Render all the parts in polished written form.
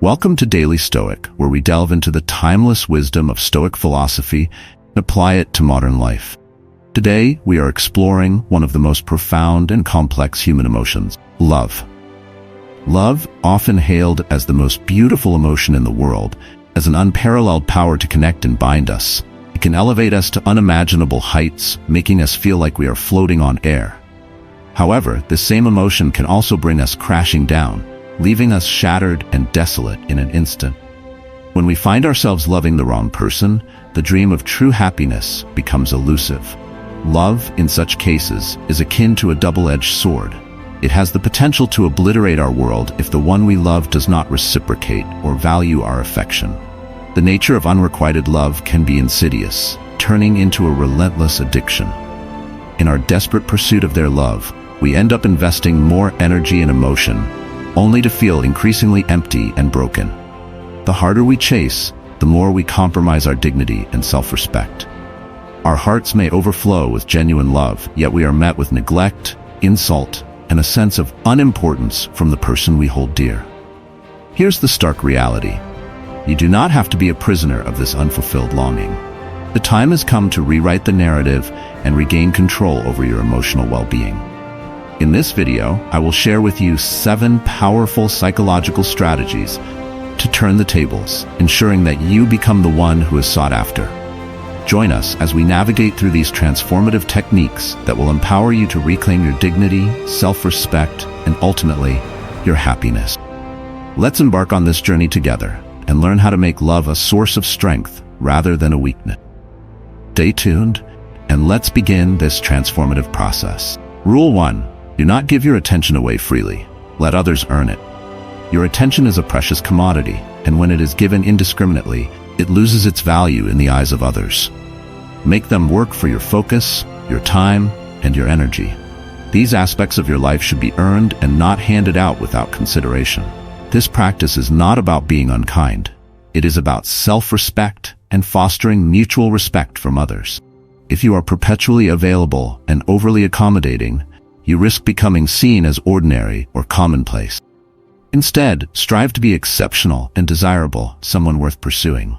Welcome to Daily Stoic, where we delve into the timeless wisdom of Stoic philosophy and apply it to modern life. Today, we are exploring one of the most profound and complex human emotions, love. Love, often hailed as the most beautiful emotion in the world, has an unparalleled power to connect and bind us. It can elevate us to unimaginable heights, making us feel like we are floating on air. However, this same emotion can also bring us crashing down, leaving us shattered and desolate in an instant. When we find ourselves loving the wrong person, the dream of true happiness becomes elusive. Love, in such cases, is akin to a double-edged sword. It has the potential to obliterate our world if the one we love does not reciprocate or value our affection. The nature of unrequited love can be insidious, turning into a relentless addiction. In our desperate pursuit of their love, we end up investing more energy and emotion, only to feel increasingly empty and broken. The harder we chase, the more we compromise our dignity and self-respect. Our hearts may overflow with genuine love, yet we are met with neglect, insult, and a sense of unimportance from the person we hold dear. Here's the stark reality. You do not have to be a prisoner of this unfulfilled longing. The time has come to rewrite the narrative and regain control over your emotional well-being. In this video, I will share with you 7 powerful psychological strategies to turn the tables, ensuring that you become the one who is sought after. Join us as we navigate through these transformative techniques that will empower you to reclaim your dignity, self-respect, and ultimately, your happiness. Let's embark on this journey together and learn how to make love a source of strength rather than a weakness. Stay tuned, and let's begin this transformative process. Rule 1. Do not give your attention away freely. Let others earn it. Your attention is a precious commodity, and when it is given indiscriminately, it loses its value in the eyes of others. Make them work for your focus, your time, and your energy. These aspects of your life should be earned and not handed out without consideration. This practice is not about being unkind. It is about self-respect and fostering mutual respect from others. If you are perpetually available and overly accommodating, you risk becoming seen as ordinary or commonplace. Instead, strive to be exceptional and desirable, someone worth pursuing.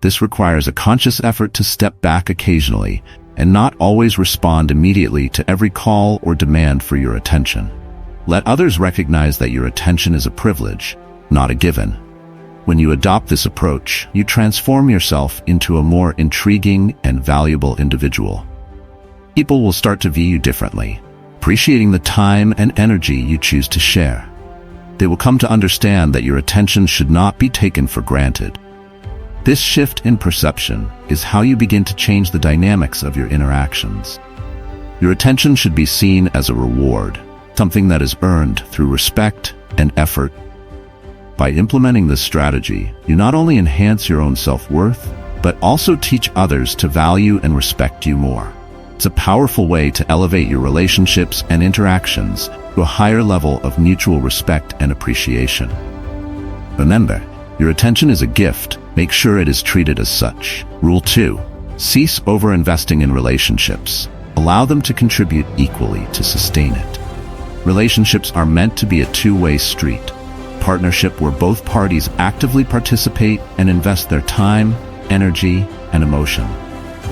This requires a conscious effort to step back occasionally and not always respond immediately to every call or demand for your attention. Let others recognize that your attention is a privilege, not a given. When you adopt this approach, you transform yourself into a more intriguing and valuable individual. People will start to view you differently, appreciating the time and energy you choose to share. They will come to understand that your attention should not be taken for granted. This shift in perception is how you begin to change the dynamics of your interactions. Your attention should be seen as a reward, something that is earned through respect and effort. By implementing this strategy, you not only enhance your own self-worth, but also teach others to value and respect you more. It's a powerful way to elevate your relationships and interactions to a higher level of mutual respect and appreciation. Remember, your attention is a gift. Make sure it is treated as such. Rule 2. Cease over-investing in relationships. Allow them to contribute equally to sustain it. Relationships are meant to be a two-way street, a partnership where both parties actively participate and invest their time, energy, and emotion.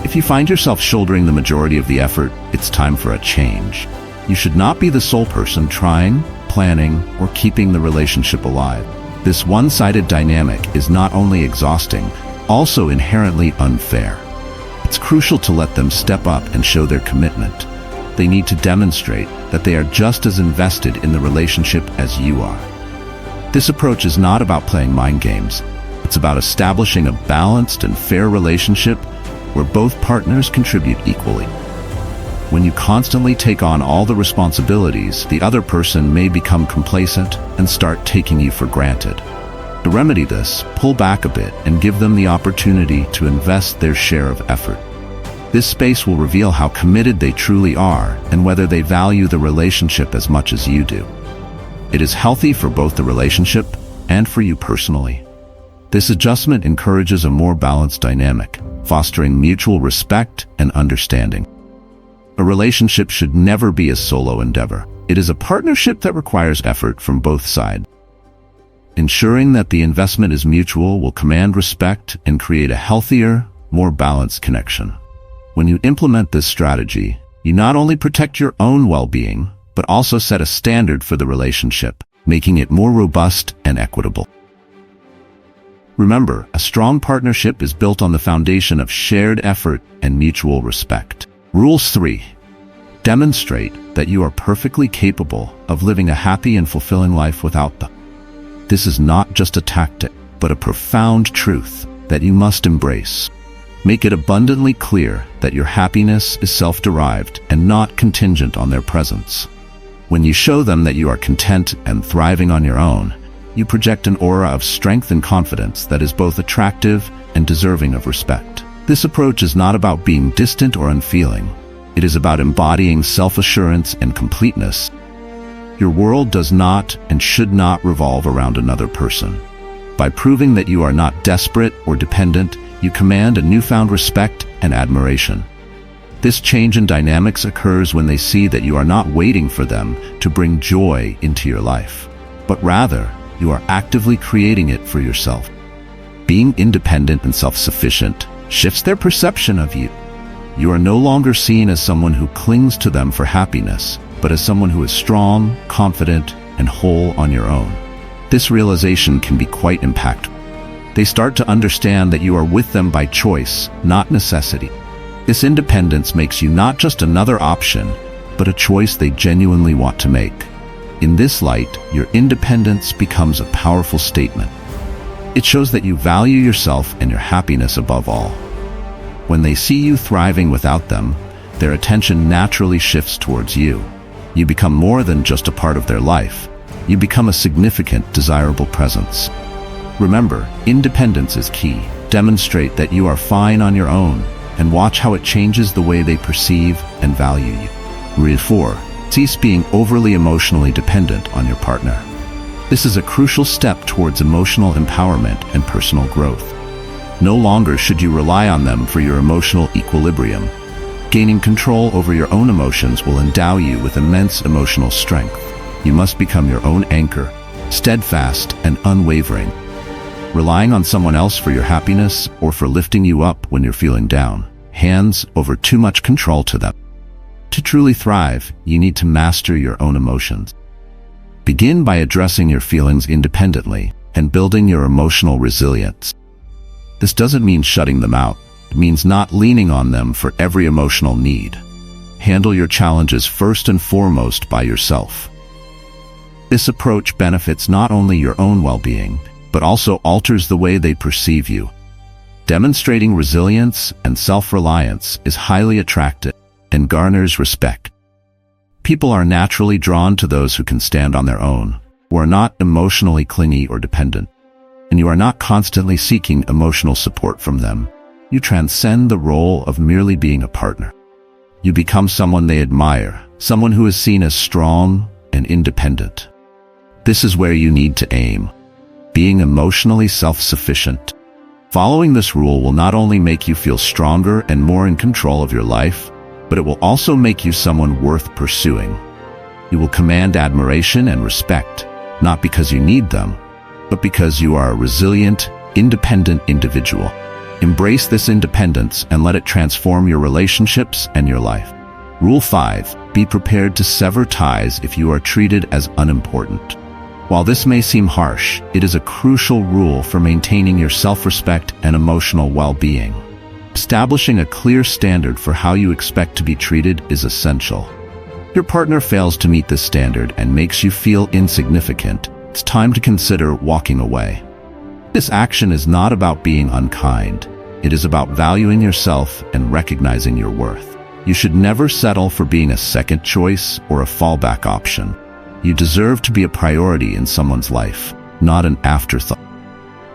If you find yourself shouldering the majority of the effort, it's time for a change. You should not be the sole person trying, planning, or keeping the relationship alive. This one-sided dynamic is not only exhausting, also inherently unfair. It's crucial to let them step up and show their commitment. They need to demonstrate that they are just as invested in the relationship as you are. This approach is not about playing mind games. It's about establishing a balanced and fair relationship where both partners contribute equally. When you constantly take on all the responsibilities, the other person may become complacent and start taking you for granted. To remedy this, pull back a bit and give them the opportunity to invest their share of effort. This space will reveal how committed they truly are and whether they value the relationship as much as you do. It is healthy for both the relationship and for you personally. This adjustment encourages a more balanced dynamic, fostering mutual respect and understanding. A relationship should never be a solo endeavor. It is a partnership that requires effort from both sides. Ensuring that the investment is mutual will command respect and create a healthier, more balanced connection. When you implement this strategy, you not only protect your own well-being, but also set a standard for the relationship, making it more robust and equitable. Remember, a strong partnership is built on the foundation of shared effort and mutual respect. Rule 3. Demonstrate that you are perfectly capable of living a happy and fulfilling life without them. This is not just a tactic, but a profound truth that you must embrace. Make it abundantly clear that your happiness is self-derived and not contingent on their presence. When you show them that you are content and thriving on your own, you project an aura of strength and confidence that is both attractive and deserving of respect. This approach is not about being distant or unfeeling. It is about embodying self-assurance and completeness. Your world does not and should not revolve around another person. By proving that you are not desperate or dependent, you command a newfound respect and admiration. This change in dynamics occurs when they see that you are not waiting for them to bring joy into your life, but rather, you are actively creating it for yourself. Being independent and self-sufficient shifts their perception of you. You are no longer seen as someone who clings to them for happiness, but as someone who is strong, confident, and whole on your own. This realization can be quite impactful. They start to understand that you are with them by choice, not necessity. This independence makes you not just another option, but a choice they genuinely want to make. In this light, your independence becomes a powerful statement. It shows that you value yourself and your happiness above all. When they see you thriving without them, their attention naturally shifts towards you. You become more than just a part of their life. You become a significant, desirable presence. Remember, independence is key. Demonstrate that you are fine on your own, and watch how it changes the way they perceive and value you. Rule 4. Cease being overly emotionally dependent on your partner. This is a crucial step towards emotional empowerment and personal growth. No longer should you rely on them for your emotional equilibrium. Gaining control over your own emotions will endow you with immense emotional strength. You must become your own anchor, steadfast and unwavering. Relying on someone else for your happiness or for lifting you up when you're feeling down hands over too much control to them. To truly thrive, you need to master your own emotions. Begin by addressing your feelings independently and building your emotional resilience. This doesn't mean shutting them out. It means not leaning on them for every emotional need. Handle your challenges first and foremost by yourself. This approach benefits not only your own well-being, but also alters the way they perceive you. Demonstrating resilience and self-reliance is highly attractive and garners respect. People are naturally drawn to those who can stand on their own, who are not emotionally clingy or dependent, and you are not constantly seeking emotional support from them. You transcend the role of merely being a partner. You become someone they admire, someone who is seen as strong and independent. This is where you need to aim, being emotionally self-sufficient. Following this rule will not only make you feel stronger and more in control of your life, but it will also make you someone worth pursuing. You will command admiration and respect, not because you need them, but because you are a resilient, independent individual. Embrace this independence and let it transform your relationships and your life. Rule 5. Be prepared to sever ties if you are treated as unimportant. While this may seem harsh, it is a crucial rule for maintaining your self-respect and emotional well-being. Establishing a clear standard for how you expect to be treated is essential. Your partner fails to meet this standard and makes you feel insignificant. It's time to consider walking away. This action is not about being unkind. It is about valuing yourself and recognizing your worth. You should never settle for being a second choice or a fallback option. You deserve to be a priority in someone's life, not an afterthought.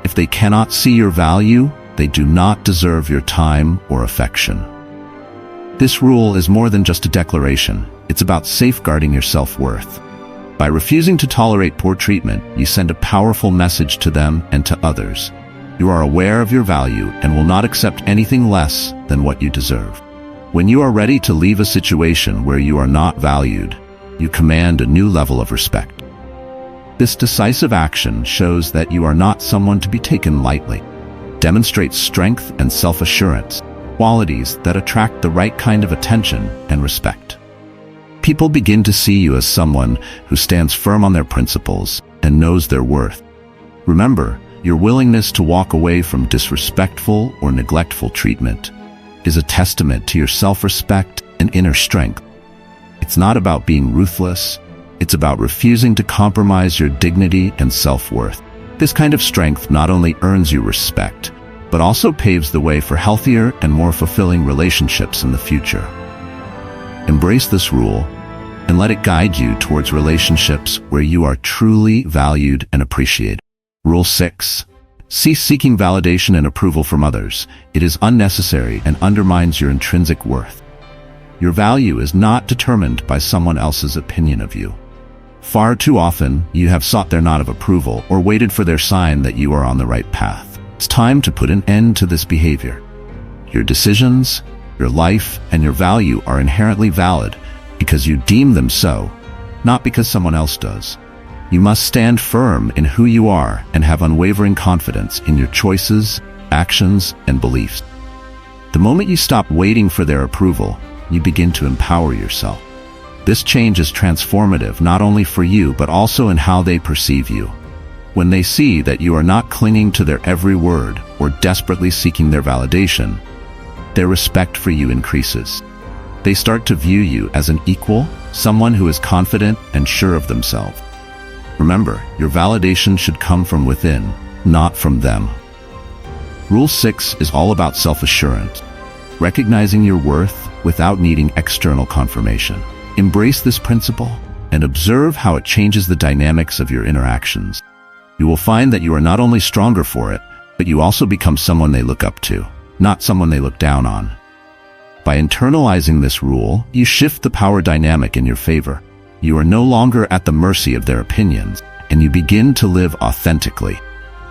If they cannot see your value, they do not deserve your time or affection. This rule is more than just a declaration. It's about safeguarding your self-worth. By refusing to tolerate poor treatment, you send a powerful message to them and to others. You are aware of your value and will not accept anything less than what you deserve. When you are ready to leave a situation where you are not valued, you command a new level of respect. This decisive action shows that you are not someone to be taken lightly. Demonstrates strength and self-assurance, qualities that attract the right kind of attention and respect. People begin to see you as someone who stands firm on their principles and knows their worth. Remember, your willingness to walk away from disrespectful or neglectful treatment is a testament to your self-respect and inner strength. It's not about being ruthless, it's about refusing to compromise your dignity and self-worth. This kind of strength not only earns you respect, but also paves the way for healthier and more fulfilling relationships in the future. Embrace this rule and let it guide you towards relationships where you are truly valued and appreciated. Rule 6. Cease seeking validation and approval from others. It is unnecessary and undermines your intrinsic worth. Your value is not determined by someone else's opinion of you. Far too often, you have sought their nod of approval or waited for their sign that you are on the right path. It's time to put an end to this behavior. Your decisions, your life, and your value are inherently valid because you deem them so, not because someone else does. You must stand firm in who you are and have unwavering confidence in your choices, actions, and beliefs. The moment you stop waiting for their approval, you begin to empower yourself. This change is transformative not only for you but also in how they perceive you. When they see that you are not clinging to their every word or desperately seeking their validation, their respect for you increases. They start to view you as an equal, someone who is confident and sure of themselves. Remember, your validation should come from within, not from them. Rule 6 is all about self-assurance, recognizing your worth without needing external confirmation. Embrace this principle and observe how it changes the dynamics of your interactions. You will find that you are not only stronger for it, but you also become someone they look up to, not someone they look down on. By internalizing this rule, you shift the power dynamic in your favor. You are no longer at the mercy of their opinions, and you begin to live authentically.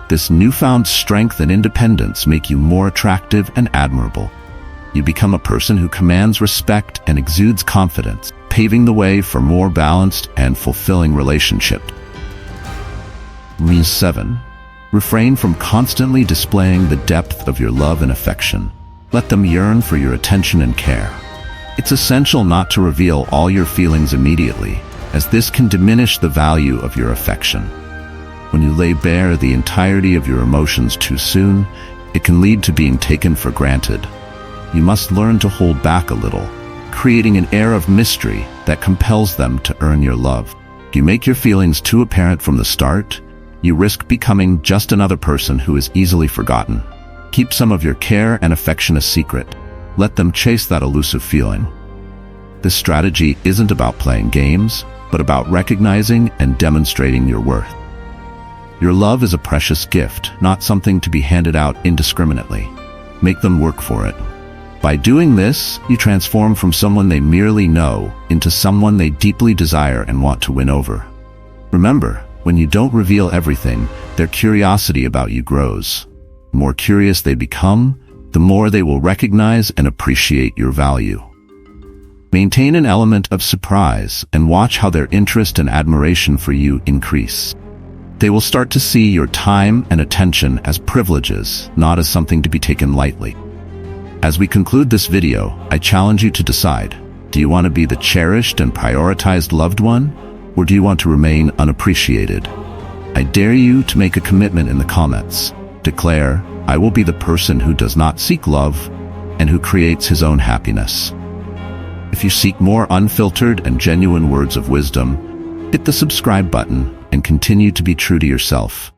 This newfound strength and independence make you more attractive and admirable. You become a person who commands respect and exudes confidence, paving the way for more balanced and fulfilling relationships. Rule 7. Refrain from constantly displaying the depth of your love and affection. Let them yearn for your attention and care. It's essential not to reveal all your feelings immediately, as this can diminish the value of your affection. When you lay bare the entirety of your emotions too soon, it can lead to being taken for granted. You must learn to hold back a little, creating an air of mystery that compels them to earn your love. If you make your feelings too apparent from the start, you risk becoming just another person who is easily forgotten. Keep some of your care and affection a secret. Let them chase that elusive feeling. This strategy isn't about playing games, but about recognizing and demonstrating your worth. Your love is a precious gift, not something to be handed out indiscriminately. Make them work for it. By doing this, you transform from someone they merely know into someone they deeply desire and want to win over. Remember, when you don't reveal everything, their curiosity about you grows. The more curious they become, the more they will recognize and appreciate your value. Maintain an element of surprise and watch how their interest and admiration for you increase. They will start to see your time and attention as privileges, not as something to be taken lightly. As we conclude this video, I challenge you to decide, do you want to be the cherished and prioritized loved one, or do you want to remain unappreciated? I dare you to make a commitment in the comments. Declare, I will be the person who does not seek love and who creates his own happiness. If you seek more unfiltered and genuine words of wisdom, hit the subscribe button and continue to be true to yourself.